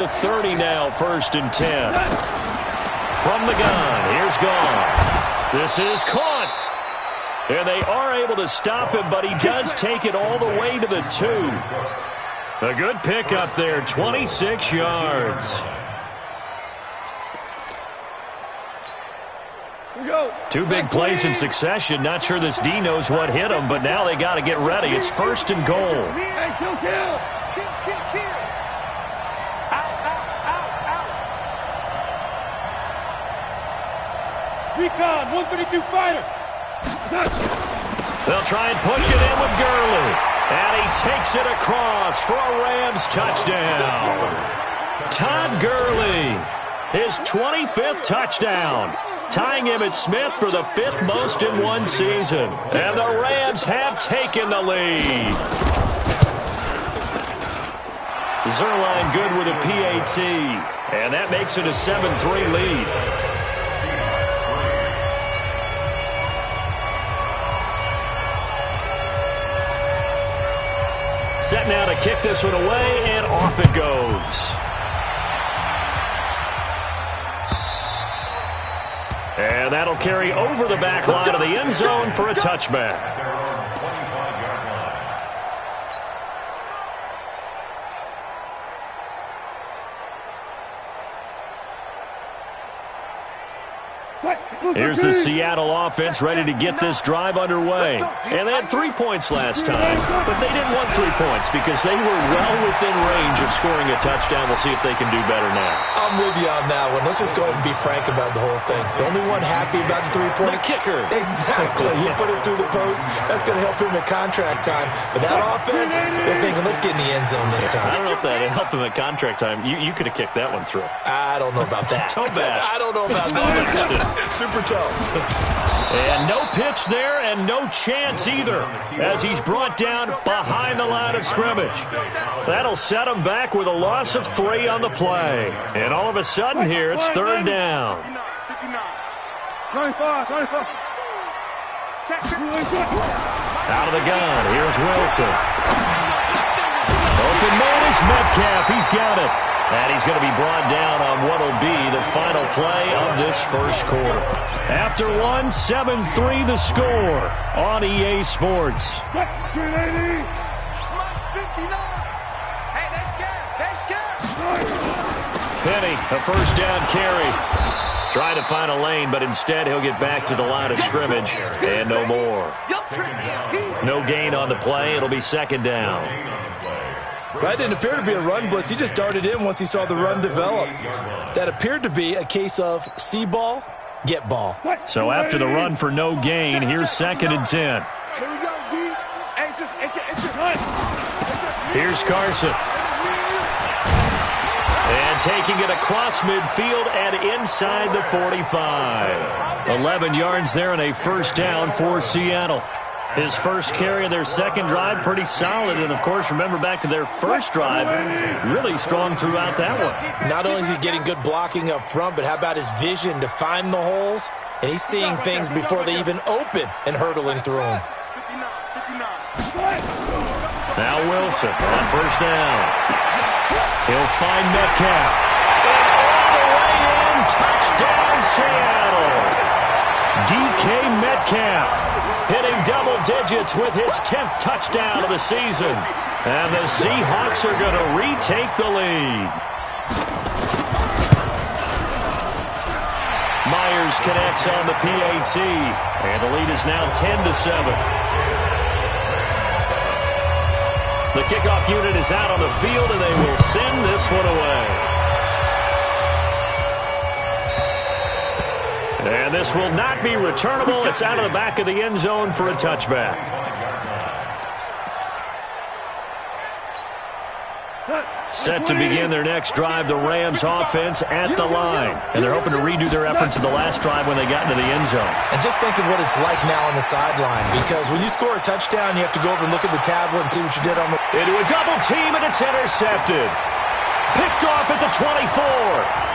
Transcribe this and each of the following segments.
to 30 now, 1st and 10. From the gun, here's Gone. This is caught. And they are able to stop him, but he does take it all the way to the 2. A good pickup there, 26 yards. Two big plays in succession. Not sure this D knows what hit him, but now they got to get ready. It's 1st and goal. Recon, 132 fighter. They'll try and push it in with Gurley. And he takes it across for a Rams touchdown. Todd Gurley, his 25th touchdown, tying Emmitt Smith for the 5th most in one season. And the Rams have taken the lead. Zerline good with a PAT. And that makes it a 7-3 lead. Set now to kick this one away, and off it goes. And that'll carry over the back line of the end zone for a touchback. Here's the Seattle offense ready to get this drive underway. And they had 3 points last time, but they didn't want 3 points because they were well within range of scoring a touchdown. We'll see if they can do better now. I'm with you on that one. Let's just go ahead and be frank about the whole thing. The only one happy about the 3-point. The kicker. Exactly. He put it through the post. That's going to help him at contract time. But that offense, they're thinking, let's get in the end zone this time. I don't know if that helped him at contract time. You could have kicked that one through. I don't know about that. Toe bash. I don't know about that. Super toe. And no pitch there and no chance either as he's brought down behind the line of scrimmage. That'll set him back with a loss of 3 on the play. And all of a sudden here, it's 3rd down. 25. Out of the gun, here's Wilson. Open man is Metcalf, he's got it. And he's going to be brought down on what will be the final play of this first quarter. After 7-3 the score on EA Sports. Penny, a first down carry. Trying to find a lane, but instead he'll get back to the line of scrimmage. And no more. No gain on the play. It'll be 2nd down. That didn't appear to be a run blitz. He just darted in once he saw the run develop. That appeared to be a case of see ball, get ball. So after the run for no gain, here's 2nd and 10. Here we go, D. Here's Carson. And taking it across midfield and inside the 45. 11 yards there and a first down for Seattle. His first carry of their second drive, pretty solid. And, of course, remember back to their first drive, really strong throughout that one. Not only is he getting good blocking up front, but how about his vision to find the holes? And he's seeing things before they even open and hurtling through them. Now Wilson on first down. He'll find Metcalf. And all the way in, touchdown Seattle. DK Metcalf hitting double digits with his 10th touchdown of the season. And the Seahawks are going to retake the lead. Myers connects on the PAT. And the lead is now 10-7. The kickoff unit is out on the field, and they will send this one away. And this will not be returnable. It's out of the back of the end zone for a touchback. Set to begin their next drive, the Rams offense at the line. And they're hoping to redo their efforts in the last drive when they got into the end zone. And just think of what it's like now on the sideline, because when you score a touchdown, you have to go over and look at the tablet and see what you did on the... Into a double team, and it's intercepted. Picked off at the 24.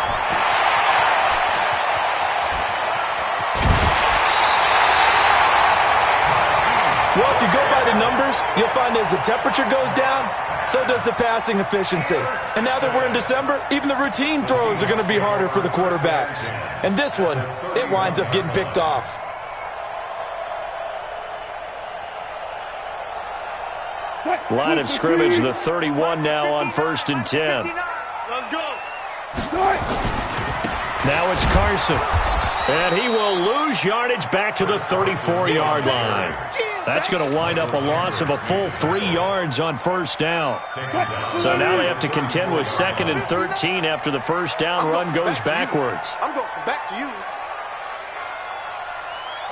Well, if you go by the numbers, you'll find as the temperature goes down, so does the passing efficiency. And now that we're in December, even the routine throws are going to be harder for the quarterbacks. And this one, it winds up getting picked off. Line of scrimmage, the 31 now on 1st and 10. Let's go. Now it's Carson. And he will lose yardage back to the 34-yard line. That's going to wind up a loss of a full 3 yards on 1st down. So now they have to contend with 2nd and 13 after the first down run goes backwards. I'm going back to you.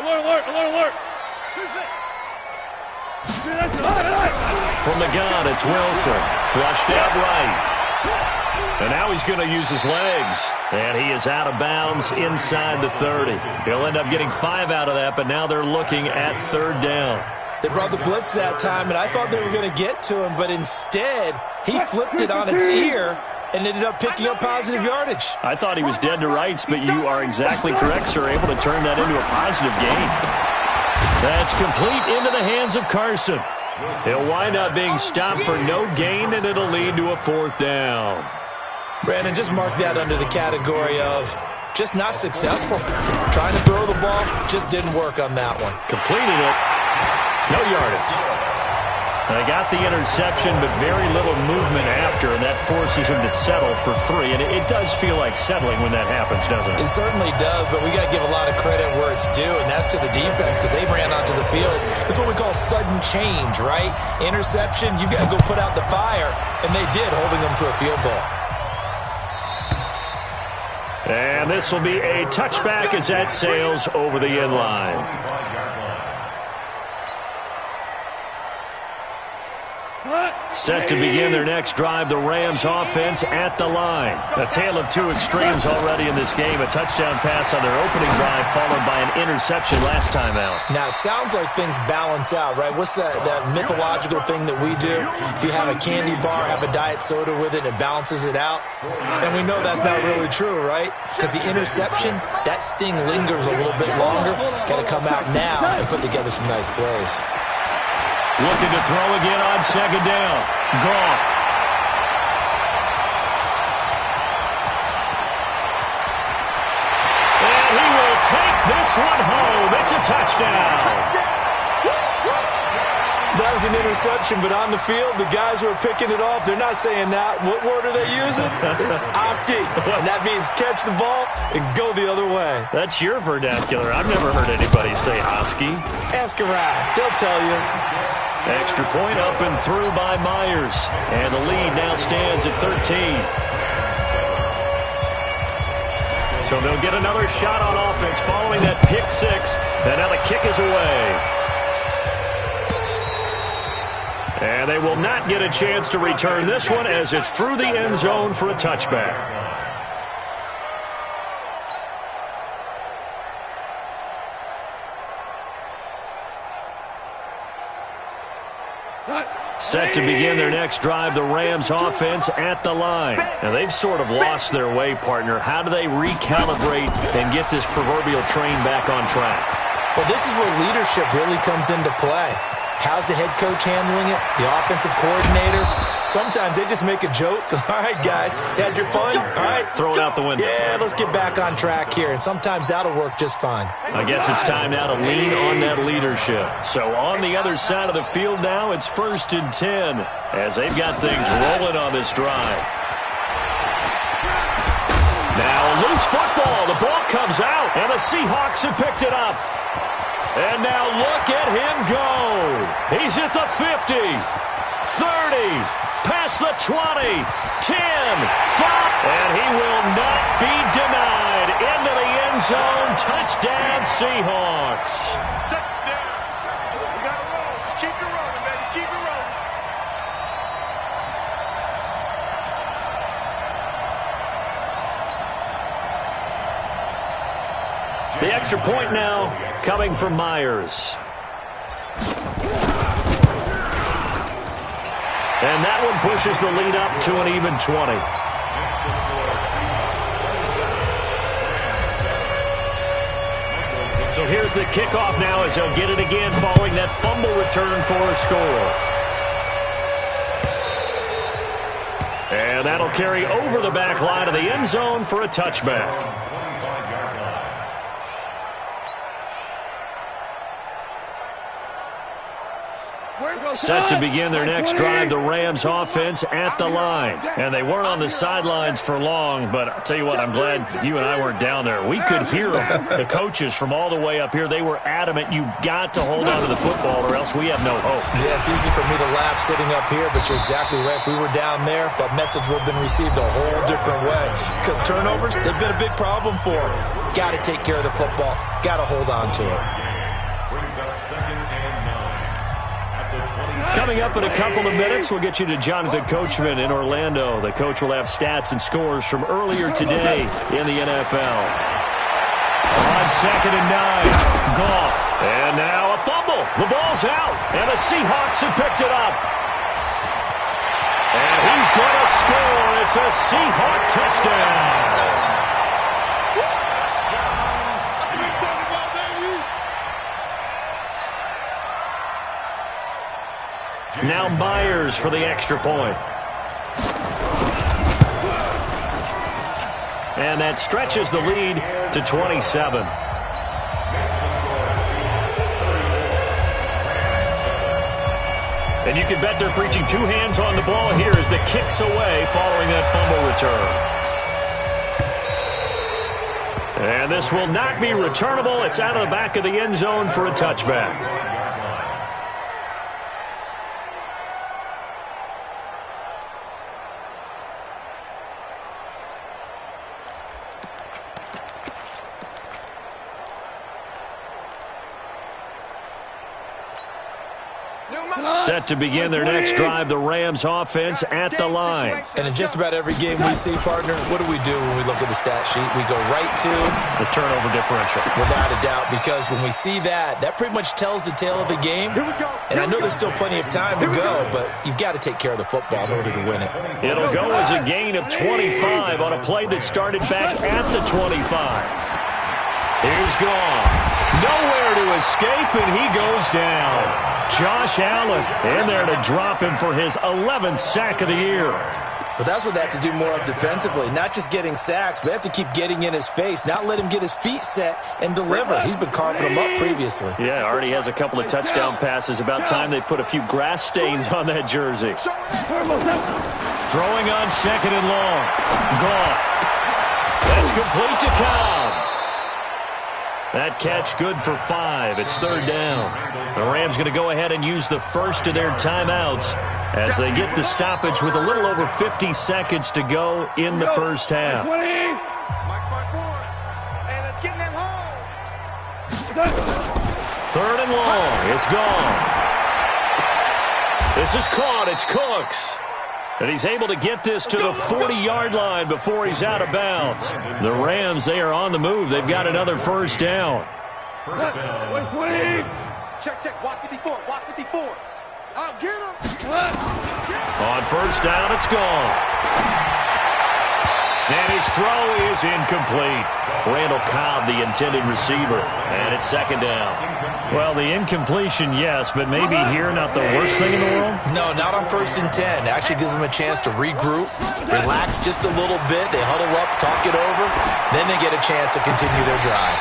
Alert, alert, alert, alert. From the gun, it's Wilson. Flushed out right. And now he's going to use his legs. And he is out of bounds inside the 30. He'll end up getting 5 out of that, but now they're looking at 3rd down. They brought the blitz that time, and I thought they were going to get to him, but instead, he flipped it on its ear and ended up picking up positive yardage. I thought he was dead to rights, but you are exactly correct, sir. Able to turn that into a positive gain. That's complete into the hands of Carson. He'll wind up being stopped for no gain, and it'll lead to a 4th down. Brandon, just mark that under the category of just not successful. Trying to throw the ball, just didn't work on that one. Completed it. No yardage. They got the interception, but very little movement after, and that forces him to settle for 3. And it does feel like settling when that happens, doesn't it? It certainly does, but we got to give a lot of credit where it's due, and that's to the defense because they ran onto the field. It's what we call sudden change, right? Interception, you got to go put out the fire, and they did, holding them to a field goal. And this will be a touchback as that sails over the end line. Set to begin their next drive, the Rams offense at the line. A tale of two extremes already in this game. A touchdown pass on their opening drive followed by an interception last time out. Now, it sounds like things balance out, right? What's that mythological thing that we do? If you have a candy bar, have a diet soda with it, it balances it out. And we know that's not really true, right? Because the interception, that sting lingers a little bit longer. Got to come out now and put together some nice plays. Looking to throw again on 2nd down. Goff. And he will take this one home. It's a touchdown. That was an interception, but on the field, the guys who are picking it off, they're not saying that. What word are they using? It's Oski. And that means catch the ball and go the other way. That's your vernacular. I've never heard anybody say Oski. Ask around. They'll tell you. Extra point up and through by Myers. And the lead now stands at 13. So they'll get another shot on offense following that pick six. And now the kick is away. And they will not get a chance to return this one as it's through the end zone for a touchback. Set to begin their next drive, the Rams offense at the line. Now, they've sort of lost their way, partner. How do they recalibrate and get this proverbial train back on track? Well, this is where leadership really comes into play. How's the head coach handling it? The offensive coordinator? Sometimes they just make a joke. All right, guys, had your fun? All right. Throw it out the window. Yeah, let's get back on track here. And sometimes that'll work just fine. I guess it's time now to lean on that leadership. So on the other side of the field now, it's 1st and 10 as they've got things rolling on this drive. Now a loose football. The ball comes out, and the Seahawks have picked it up. And now look at him go. He's at the 50, 30, past the 20, 10, 5. And he will not be denied. Into the end zone. Touchdown, Seahawks. Touchdown. We got to roll. Just keep it rolling, baby. Keep it rolling. The extra point now coming from Myers. And that one pushes the lead up to an even 20. So here's the kickoff now as they'll get it again following that fumble return for a score. And that'll carry over the back line of the end zone for a touchback. Set to begin their next drive, the Rams offense at the line. And they weren't on the sidelines for long, but I'll tell you what, I'm glad you and I weren't down there. We could hear them, the coaches from all the way up here. They were adamant, you've got to hold on to the football or else we have no hope. Yeah, it's easy for me to laugh sitting up here, but you're exactly right. If we were down there, that message would have been received a whole different way. Because turnovers, they've been a big problem for them. Got to take care of the football. Got to hold on to it. Brings up 2nd and 9. Coming up in a couple of minutes, we'll get you to Jonathan Coachman in Orlando. The coach will have stats and scores from earlier today in the NFL. On 2nd and 9, Goff. And now a fumble. The ball's out, and the Seahawks have picked it up. And he's going to score. It's a Seahawk touchdown. Now Myers for the extra point. And that stretches the lead to 27. And you can bet they're preaching two hands on the ball here as the kick's away following that fumble return. And this will not be returnable. It's out of the back of the end zone for a touchback. Set to begin their next drive, the Rams offense at the line. And in just about every game we see, partner, what do we do when we look at the stat sheet? We go right to the turnover differential. Without a doubt, because when we see that, that pretty much tells the tale of the game. And I know there's still plenty of time to go, but you've got to take care of the football in order to win it. It'll go as a gain of 25 on a play that started back at the 25. Here's Goff. Nowhere to escape, and he goes down. Josh Allen in there to drop him for his 11th sack of the year. But that's what they have to do more of defensively. Not just getting sacks, but they have to keep getting in his face, not let him get his feet set and deliver. He's been carving him up previously. Yeah, already has a couple of touchdown passes. About time they put a few grass stains on that jersey. Throwing on 2nd and long. Goff. That's complete to Cobb. That catch good for 5. It's 3rd down. The Rams going to go ahead and use the first of their timeouts as they get the stoppage with a little over 50 seconds to go in the first half. 3rd and long. It's gone. This is caught. It's Cooks. And he's able to get this to the 40-yard line before he's out of bounds. The Rams, they are on the move. They've got another first down. Check. Watch 54. Watch 54. I'll get him. On first down, it's gone. And his throw is incomplete. Randall Cobb, the intended receiver. And it's 2nd down. Well, the incompletion, yes, but maybe here not the worst thing in the world? No, not on 1st and 10. It actually gives them a chance to regroup, relax just a little bit. They huddle up, talk it over. Then they get a chance to continue their drive.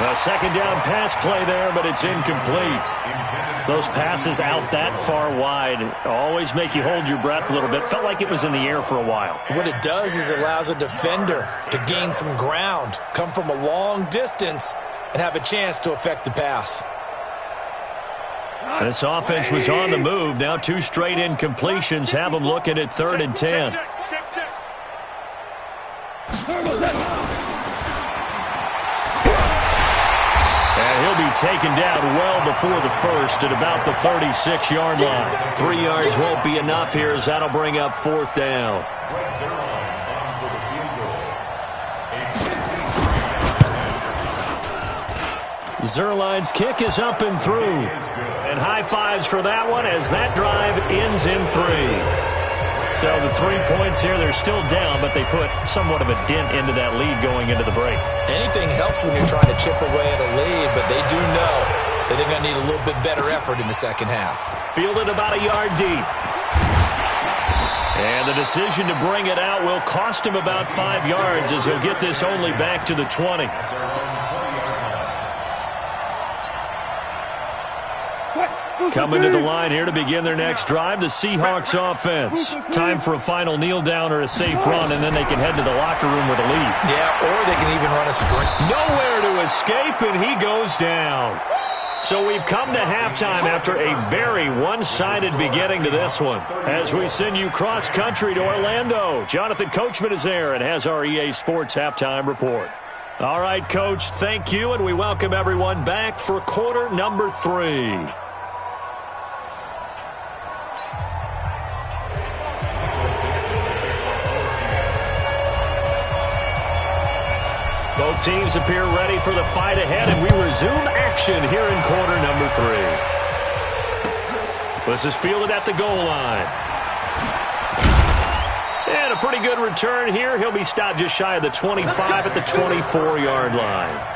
Well, 2nd down pass play there, but it's incomplete. Those passes out that far wide always make you hold your breath a little bit. Felt like it was in the air for a while. What it does is it allows a defender to gain some ground, come from a long distance, and have a chance to affect the pass. This offense was on the move. Now 2 straight incompletions have them looking at 3rd and 10. Check. And he'll be taken down well before the first at about the 36-yard line. 3 yards won't be enough here as that'll bring up 4th down. Zerline's kick is up and through. And high fives for that one as that drive ends in 3. So the 3 points here, they're still down, but they put somewhat of a dent into that lead going into the break. Anything helps when you're trying to chip away at a lead, but they do know that they're going to need a little bit better effort in the second half. Fielded about a yard deep. And the decision to bring it out will cost him about 5 yards as he'll get this only back to the 20. Coming to the line here to begin their next drive, the Seahawks offense. Time for a final kneel down or a safe run, and then they can head to the locker room with a lead. Yeah, or they can even run a screen. Nowhere to escape, and he goes down. So we've come to halftime after a very one-sided beginning to this one. As we send you cross-country to Orlando, Jonathan Coachman is there and has our EA Sports halftime report. All right, Coach, thank you, and we welcome everyone back for quarter number 3. Both teams appear ready for the fight ahead, and we resume action here in quarter number 3. This is fielded at the goal line. And a pretty good return here. He'll be stopped just shy of the 25 at the 24-yard line.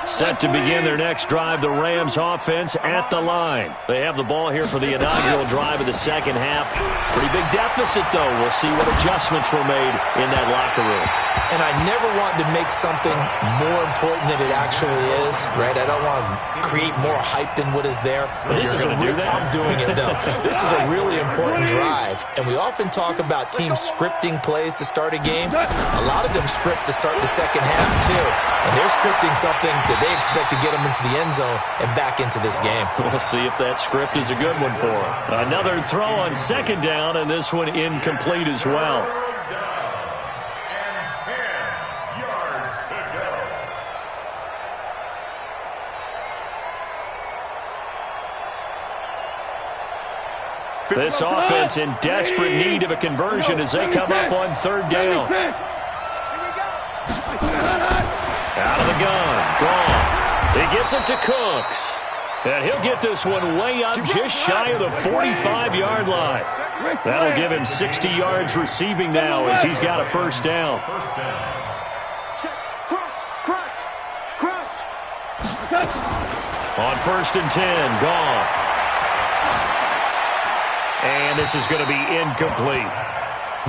Set to begin their next drive, the Rams offense at the line. They have the ball here for the inaugural drive of the second half. Pretty big deficit, though. We'll see what adjustments were made in that locker room. And I never want to make something more important than it actually is, right? I don't want to create more hype than what is there. But this is I'm doing it, though. This is a really important drive. And we often talk about teams scripting plays to start a game. A lot of them script to start the second half, too. And they're scripting something that they expect to get them into the end zone and back into this game. We'll see if that script is a good one for them. Another throw on second down, and this one incomplete as well. This offense in desperate need of a conversion as they come up on third down. Out of the gun. Gone. He gets it to Cooks. And he'll get this one way up just shy of the 45-yard line. That'll give him 60 yards receiving now as he's got a first down. On 1st and 10, Goff. And this is going to be incomplete.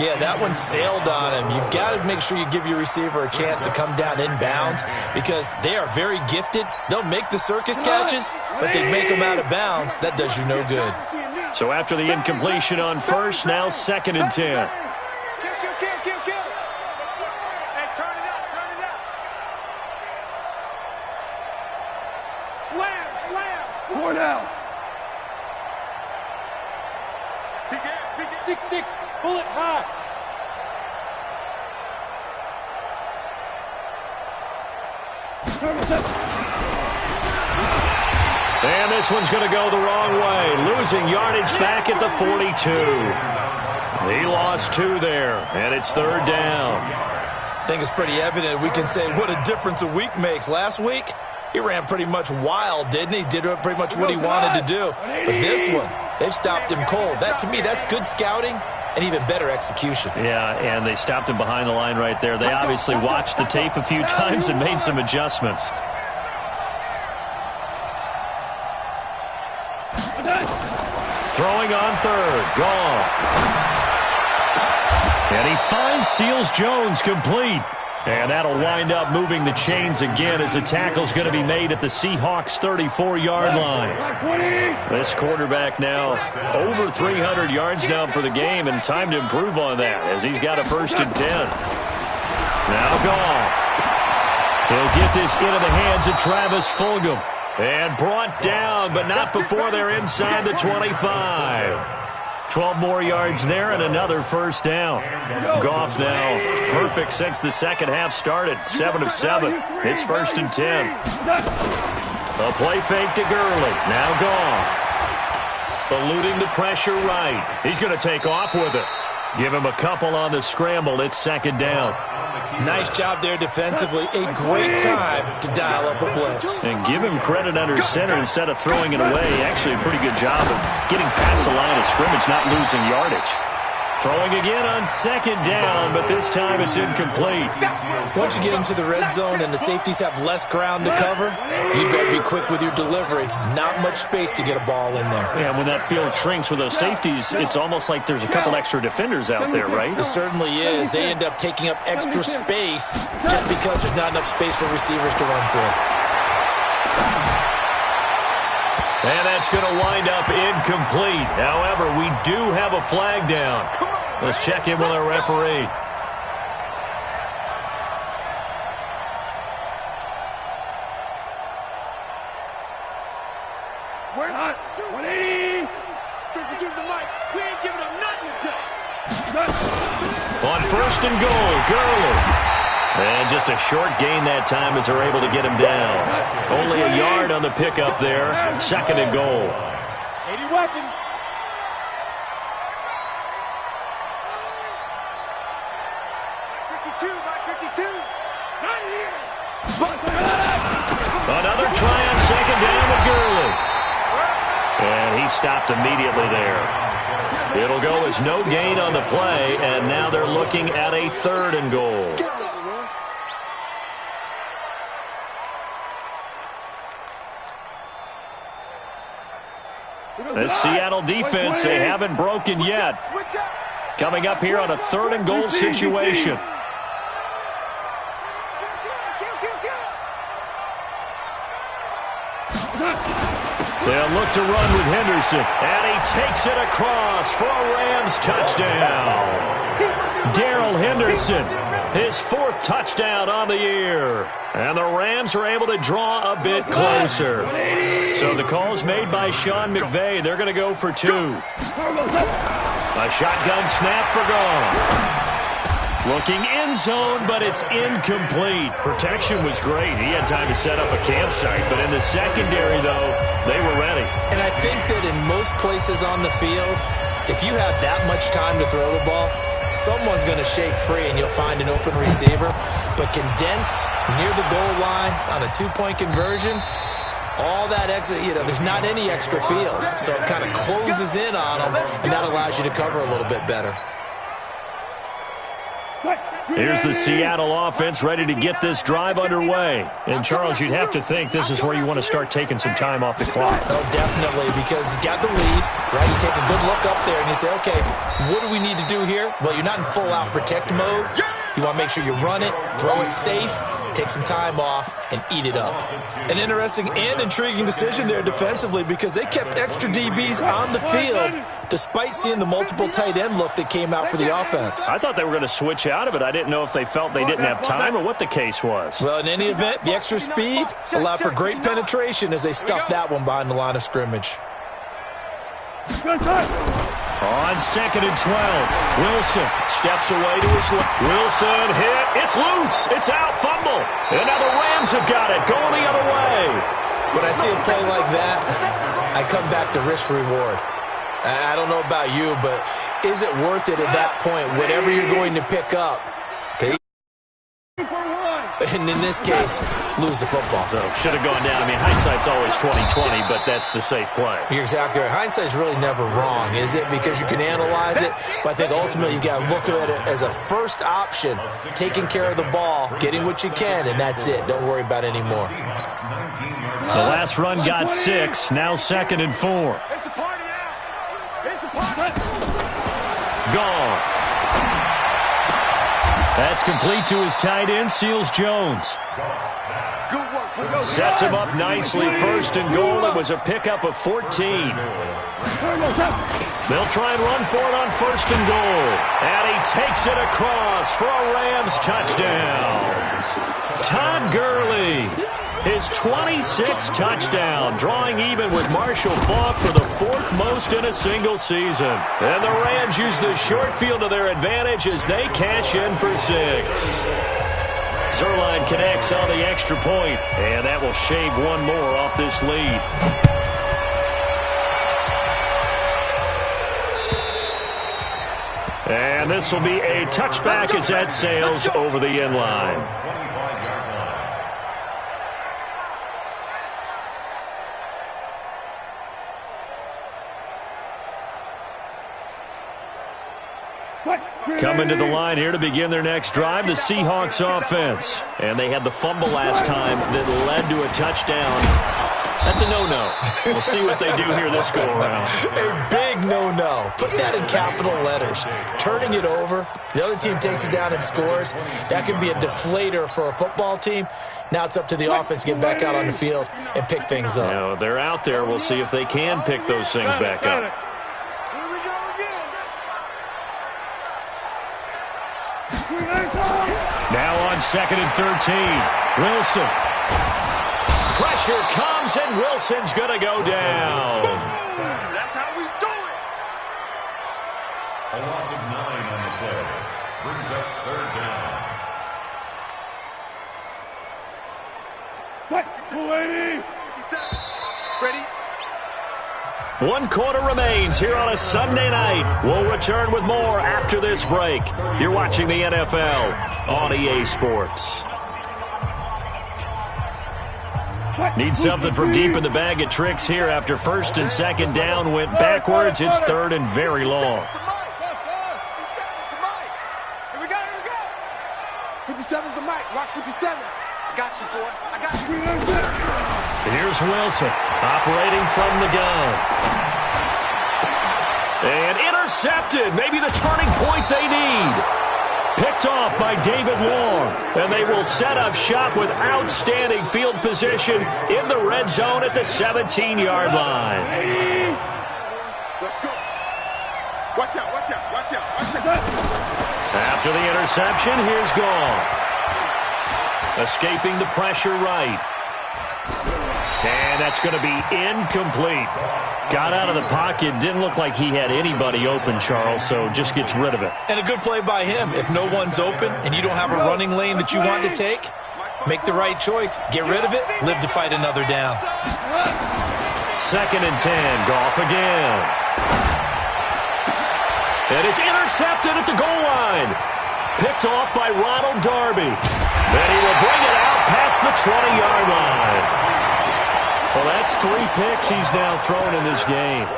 Yeah, that one sailed on him. You've got to make sure you give your receiver a chance to come down inbounds because they are very gifted. They'll make the circus catches, but they make them out of bounds. That does you no good. So after the incompletion on first, now 2nd and 10. Kill. Hey, turn it up. Slam. 4 down. 6-6, bullet high. And this one's going to go the wrong way. Losing yardage back at the 42. He lost 2 there, and it's 3rd down. I think it's pretty evident. We can say what a difference a week makes. Last week, he ran pretty much wild, didn't he? Did pretty much what he wanted to do. But this one, they've stopped him cold. That, to me, that's good scouting and even better execution. Yeah, and they stopped him behind the line right there. They obviously watched the tape a few times and made some adjustments. Throwing on third. Goff. And he finds Seals-Jones complete. And that'll wind up moving the chains again as a tackle's going to be made at the Seahawks' 34-yard line. This quarterback now over 300 yards now for the game, and time to improve on that as he's got a 1st and 10. Now Goff. He'll get this into the hands of Travis Fulgham. And brought down, but not before they're inside the 25. 12 more yards there and another 1st down. Goff now perfect since the second half started. 7 of 7. It's 1st and 10. A play fake to Gurley. Now Goff. Eluding the pressure right. He's going to take off with it. Give him a couple on the scramble. It's second down. Nice job there defensively. A great time to dial up a blitz. And give him credit under center instead of throwing it away. Actually, a pretty good job of getting past the line of scrimmage, not losing yardage. Throwing again on second down, but this time it's incomplete. Once you get into the red zone and the safeties have less ground to cover, you better be quick with your delivery. Not much space to get a ball in there. Yeah, when that field shrinks with those safeties, it's almost like there's a couple extra defenders out there, right? It certainly is. They end up taking up extra space just because there's not enough space for receivers to run through. And that's going to wind up incomplete. However, we do have a flag down. Let's check in with our referee. We're not 180. Use the mic. We ain't giving them nothing to. On first and goal, Gurley. And just a short gain that time as they're able to get him down. Only a yard on the pickup there. Second and goal. 80 weapons. Not here. Another try on second down with Gurley. And he stopped immediately there. It'll go as no gain on the play, and now they're looking at a third and goal. The Seattle defense, they haven't broken yet. Coming up here on a third and goal situation. They'll look to run with Henderson. And he takes it across for a Rams touchdown. Darrell Henderson, his fourth touchdown on the year. And the Rams are able to draw a bit closer. So the call's made by Sean McVay. They're going to go for two. A shotgun snap for Gone. Looking end zone, but it's incomplete. Protection was great. He had time to set up a campsite. But in the secondary, though, they were ready. And I think that in most places on the field, if you have that much time to throw the ball, someone's going to shake free and you'll find an open receiver. But condensed near the goal line on a two-point conversion, all that exit, there's not any extra field. So it kind of closes in on them, and that allows you to cover a little bit better. Here's the Seattle offense ready to get this drive underway. And, Charles, you'd have to think this is where you want to start taking some time off the clock. Oh, definitely, because you got the lead, right? You take a good look up there and you say, okay, what do we need to do here? Well, you're not in full-out protect mode. You want to make sure you run it, throw it safe, take some time off, and eat it up. An interesting and intriguing decision there defensively because they kept extra DBs on the field despite seeing the multiple tight end look that came out for the offense. I thought they were going to switch out of it. I didn't know if they felt they didn't have time or what the case was. Well, in any event, the extra speed allowed for great penetration as they stuffed that one behind the line of scrimmage. On second and 12, Wilson steps away to his left. Wilson hit. It's loose. It's out. Fumble. And now the Rams have got it. Going the other way. When I see a play like that, I come back to risk-reward. I don't know about you, but is it worth it at that point, whatever you're going to pick up, and in this case, lose the football? So should have gone down. I mean, hindsight's always 20/20, but that's the safe play. You're exactly right. Hindsight's really never wrong, is it? Because you can analyze it, but I think ultimately you got to look at it as a first option, taking care of the ball, getting what you can, and that's it. Don't worry about any more. The last run got 6. Now second and 4. It's a party now. It's a party. Gone. That's complete to his tight end, Seals Jones. Sets him up nicely. First and goal. It was a pickup of 14. They'll try and run for it on first and goal. And he takes it across for a Rams touchdown. Todd Gurley, his 26th touchdown, drawing even with Marshall Faulk for the 4th most in a single season. And the Rams use the short field to their advantage as they cash in for 6. Zerline connects on the extra point, and that will shave one more off this lead. And this will be a touchback as that sails over the end line. Coming to the line here to begin their next drive, the Seahawks offense. And they had the fumble last time that led to a touchdown. That's a no-no. We'll see what they do here this go-around. A big no-no. Put that in capital letters. Turning it over, the other team takes it down and scores. That can be a deflator for a football team. Now it's up to the offense to get back out on the field and pick things up. Now, they're out there. We'll see if they can pick those things back up. Now on 2nd and 13. Wilson. Pressure comes, and Wilson's going to go down. That's how we do it. A loss of 9 on the play. Brings up 3rd down. Ready? 1 quarter remains here on a Sunday night. We'll return with more after this break. You're watching the NFL on EA Sports. Need something from deep in the bag of tricks here after 1st and 2nd down went backwards. It's 3rd and very long. Here we go. 57's the mic. Rock 57. I got you, boy. I got you. Here's Wilson operating from the gun. And intercepted. Maybe the turning point they need. Picked off by David Long. And they will set up shop with outstanding field position in the red zone at the 17-yard line. Let's go. Watch out, watch out, watch out, watch out. After the interception, here's Goff. Escaping the pressure right. And that's going to be incomplete. Got out of the pocket. Didn't look like he had anybody open, Charles, so just gets rid of it. And a good play by him. If no one's open and you don't have a running lane that you want to take, make the right choice. Get rid of it. Live to fight another down. 2nd and 10. Goff again. And it's intercepted at the goal line. Picked off by Ronald Darby. Then he will bring it out past the 20-yard line. Well, that's 3 picks he's now thrown in this game.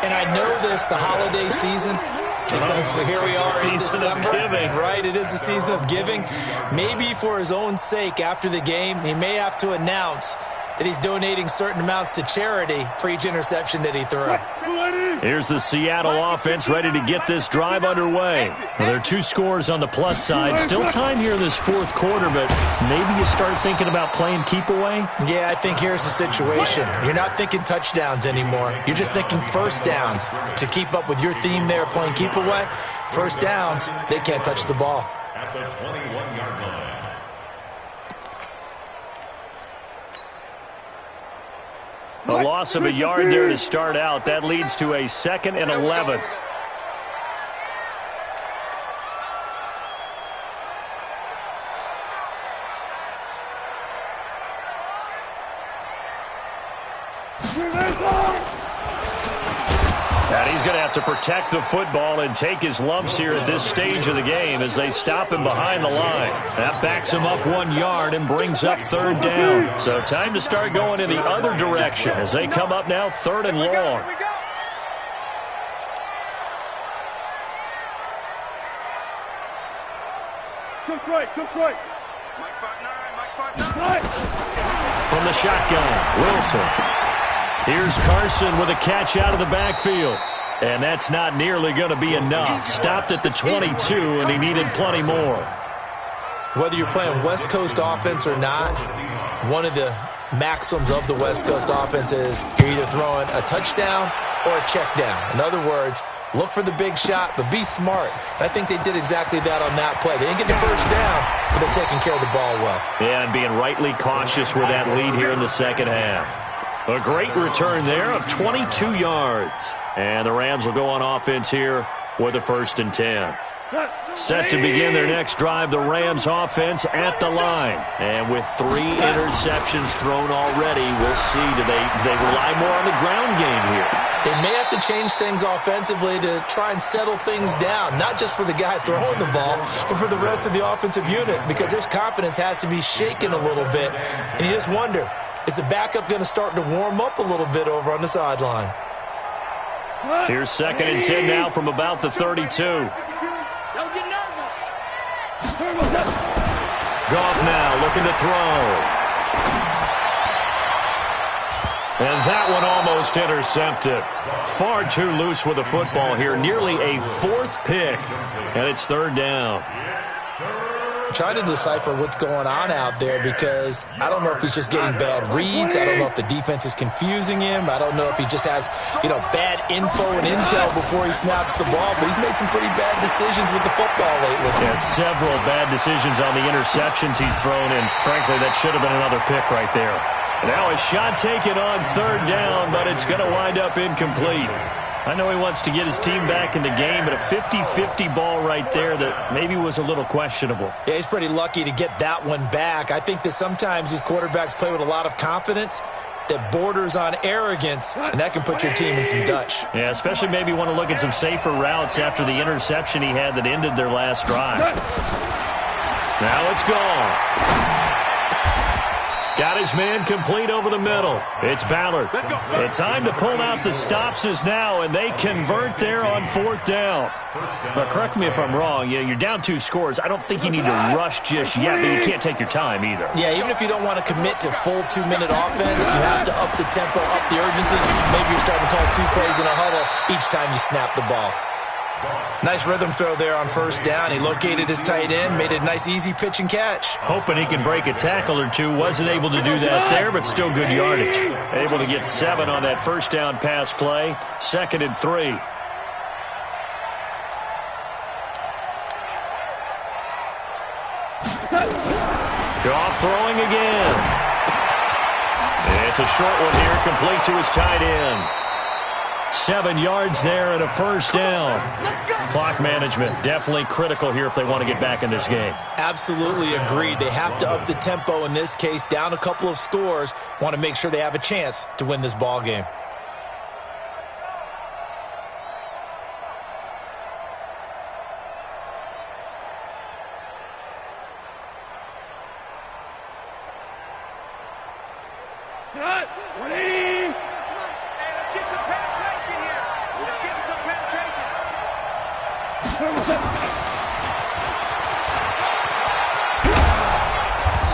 And I know this, the holiday season, because here we are in December. Right, it is the season of giving. Maybe for his own sake, after the game, he may have to announce that he's donating certain amounts to charity for each interception that he threw. Here's the Seattle offense ready to get this drive underway. Well, there are 2 scores on the plus side. Still time here in this 4th quarter, but maybe you start thinking about playing keep away? Yeah, I think here's the situation. You're not thinking touchdowns anymore. You're just thinking first downs. To keep up with your theme there, playing keep away, first downs, they can't touch the ball. At the 21-yard line. A loss of a yard there to start out. That leads to a 2nd and 11. And he's going to have to protect the football and take his lumps here at this stage of the game as they stop him behind the line. That backs him up 1 yard and brings up 3rd down. So time to start going in the other direction as they come up now 3rd and long. Took right. Mike 5'9", From the shotgun, Wilson. Here's Carson with a catch out of the backfield. And that's not nearly going to be enough. Stopped at the 22, and he needed plenty more. Whether you're playing West Coast offense or not, one of the maxims of the West Coast offense is you're either throwing a touchdown or a check down. In other words, look for the big shot, but be smart. And I think they did exactly that on that play. They didn't get the first down, but they're taking care of the ball well. Yeah, and being rightly cautious with that lead here in the 2nd half. A great return there of 22 yards. And the Rams will go on offense here with a 1st and 10. Set to begin their next drive, the Rams offense at the line. And with 3 interceptions thrown already, we'll see. Do they rely more on the ground game here? They may have to change things offensively to try and settle things down, not just for the guy throwing the ball, but for the rest of the offensive unit, because his confidence has to be shaken a little bit. And you just wonder, is the backup going to start to warm up a little bit over on the sideline? Here's 2nd and 10 now from about the 32. Don't get nervous. Goff now looking to throw. And that one almost intercepted. Far too loose with the football here. Nearly a 4th pick. And it's 3rd down. I'm trying to decipher what's going on out there because I don't know if he's just getting bad reads. I don't know if the defense is confusing him. I don't know if he just has, bad info and intel before he snaps the ball. But he's made some pretty bad decisions with the football lately. Yeah, several bad decisions on the interceptions he's thrown. And frankly, that should have been another pick right there. Now a shot taken on 3rd down, but it's going to wind up incomplete. I know he wants to get his team back in the game, but a 50-50 ball right there that maybe was a little questionable. Yeah, he's pretty lucky to get that one back. I think that sometimes these quarterbacks play with a lot of confidence that borders on arrogance, and that can put your team in some Dutch. Yeah, especially maybe want to look at some safer routes after the interception he had that ended their last drive. Now it's gone. Got his man complete over the middle. It's Ballard. The time to pull out the stops is now, and they convert there on 4th down. But correct me if I'm wrong. Yeah, you're down 2 scores. I don't think you need to rush just yet, but you can't take your time either. Yeah, even if you don't want to commit to full 2-minute offense, you have to up the tempo, up the urgency. Maybe you're starting to call 2 plays in a huddle each time you snap the ball. Nice rhythm throw there on 1st down. He located his tight end, made it a nice easy pitch and catch. Hoping he can break a tackle or two. Wasn't able to do that there, but still good yardage. Able to get 7 on that 1st down pass play. 2nd and 3. Goff throwing again. It's a short one here, complete to his tight end. 7 yards there and a 1st down. Clock management definitely critical here if they want to get back in this game. Absolutely agreed. They have to up the tempo in this case, down a couple of scores. Want to make sure they have a chance to win this ball game.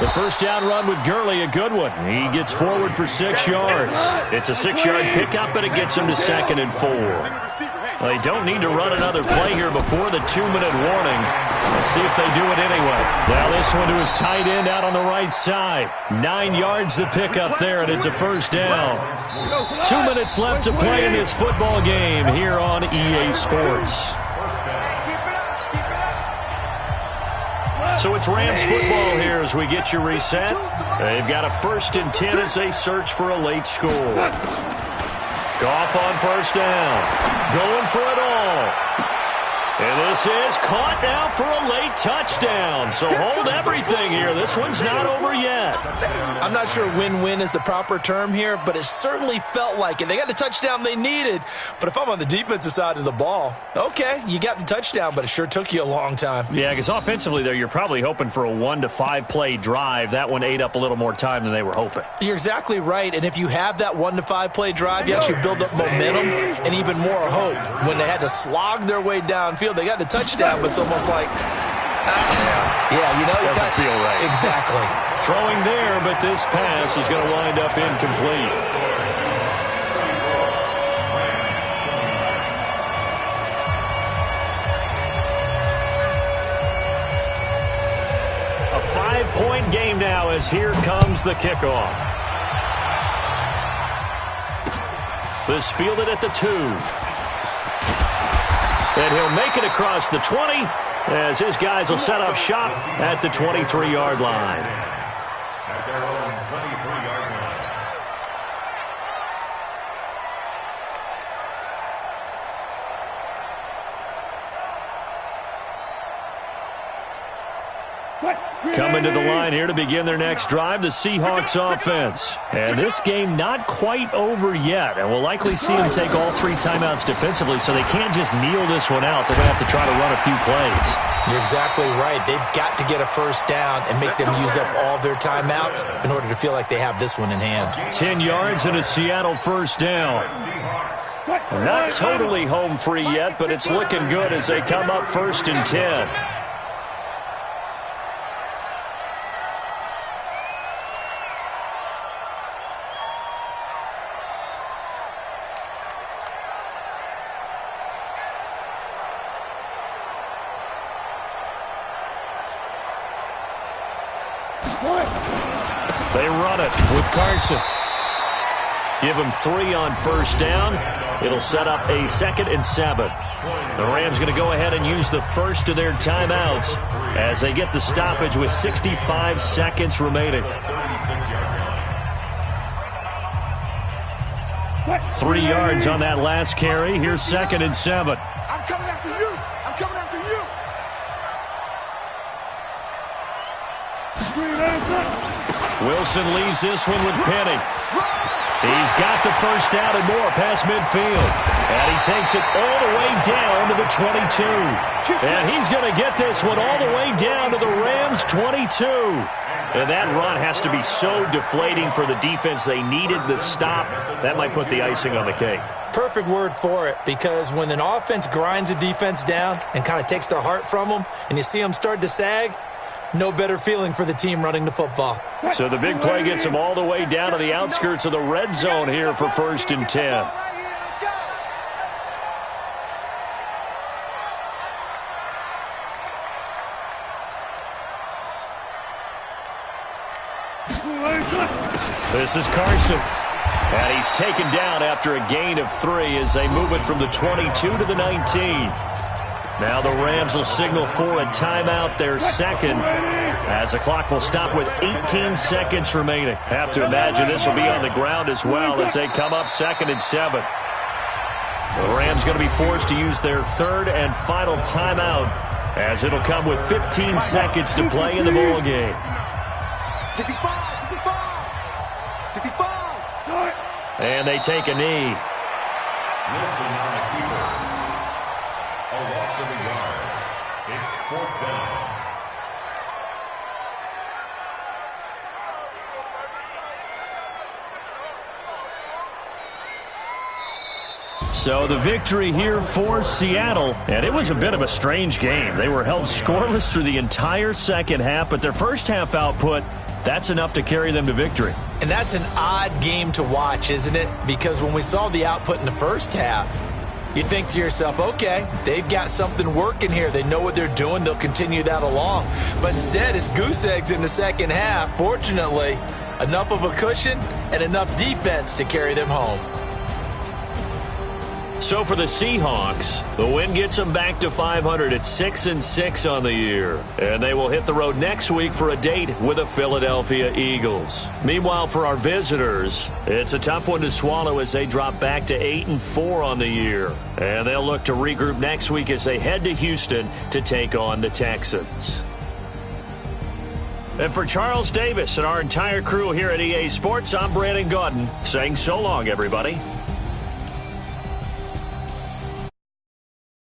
The 1st down run with Gurley, a good one. He gets forward for 6 yards. It's a 6-yard pickup, but it gets him to 2nd and 4. Well, they don't need to run another play here before the 2-minute warning. Let's see if they do it anyway. Now this one to his tight end out on the right side. 9 yards to pick up there, and it's a 1st down. 2 minutes left to play in this football game here on EA Sports. So it's Rams football here as we get you reset. They've got a 1st and 10 as they search for a late score. Goff on 1st down. Going for it all. And this is caught now for a late touchdown. So hold everything here. This one's not over yet. I'm not sure win-win is the proper term here, but it certainly felt like it. They got the touchdown they needed. But if I'm on the defensive side of the ball, okay, you got the touchdown, but it sure took you a long time. Yeah, because offensively there, you're probably hoping for a 1 to 5 play drive. That one ate up a little more time than they were hoping. You're exactly right. And if you have that 1 to 5 play drive, you actually build up momentum and even more hope. When they had to slog their way downfield, they got the touchdown, but it's almost like, doesn't feel right. Exactly. Throwing there, but this pass is going to wind up incomplete. A 5-point game now as here comes the kickoff. This fielded at the 2. And he'll make it across the 20 as his guys will set up shop at the 23-yard line. At their own 23-yard line. Coming to the line here to begin their next drive, the Seahawks offense. And this game not quite over yet, and we'll likely see them take all 3 timeouts defensively, so they can't just kneel this one out. They're going to have to try to run a few plays. You're exactly right. They've got to get a first down and make them use up all their timeouts in order to feel like they have this one in hand. 10 yards and a Seattle first down. Not totally home free yet, but it's looking good as they come up 1st and 10. They run it with Carson. Give him 3 on first down. It'll set up a 2nd and 7. The Rams going to go ahead and use the first of their timeouts as they get the stoppage with 65 seconds remaining. 3 yards on that last carry. Here's 2nd and 7. I'm coming after you. I'm coming after you. Wilson leaves this one with Penny. He's got the first down and more past midfield. And he takes it all the way down to the 22. And he's going to get this one all the way down to the Rams' 22. And that run has to be so deflating for the defense. They needed the stop. That might put the icing on the cake. Perfect word for it, because when an offense grinds a defense down and kind of takes their heart from them, and you see them start to sag, no better feeling for the team running the football. So the big play gets them all the way down to the outskirts of the red zone here for 1st and 10. This is Carson. And he's taken down after a gain of 3 as they move it from the 22 to the 19. Now the Rams will signal for a timeout, their 2nd, as the clock will stop with 18 seconds remaining. Have to imagine this will be on the ground as well as they come up 2nd and 7. The Rams going to be forced to use their 3rd and final timeout as it'll come with 15 seconds to play in the ball game. 65, 65, 65. And they take a knee. Wilson on the keeper. A loss of a yard. It's 4th down. So the victory here for Seattle, and it was a bit of a strange game. They were held scoreless through the entire second half, but their first half output, that's enough to carry them to victory. And that's an odd game to watch, isn't it? Because when we saw the output in the first half, you think to yourself, okay, they've got something working here. They know what they're doing. They'll continue that along. But instead, it's goose eggs in the second half. Fortunately, enough of a cushion and enough defense to carry them home. So for the Seahawks, the win gets them back to 500 at 6-6 on the year. And they will hit the road next week for a date with the Philadelphia Eagles. Meanwhile, for our visitors, it's a tough one to swallow as they drop back to 8-4 on the year. And they'll look to regroup next week as they head to Houston to take on the Texans. And for Charles Davis and our entire crew here at EA Sports, I'm Brandon Gaudin saying so long, everybody.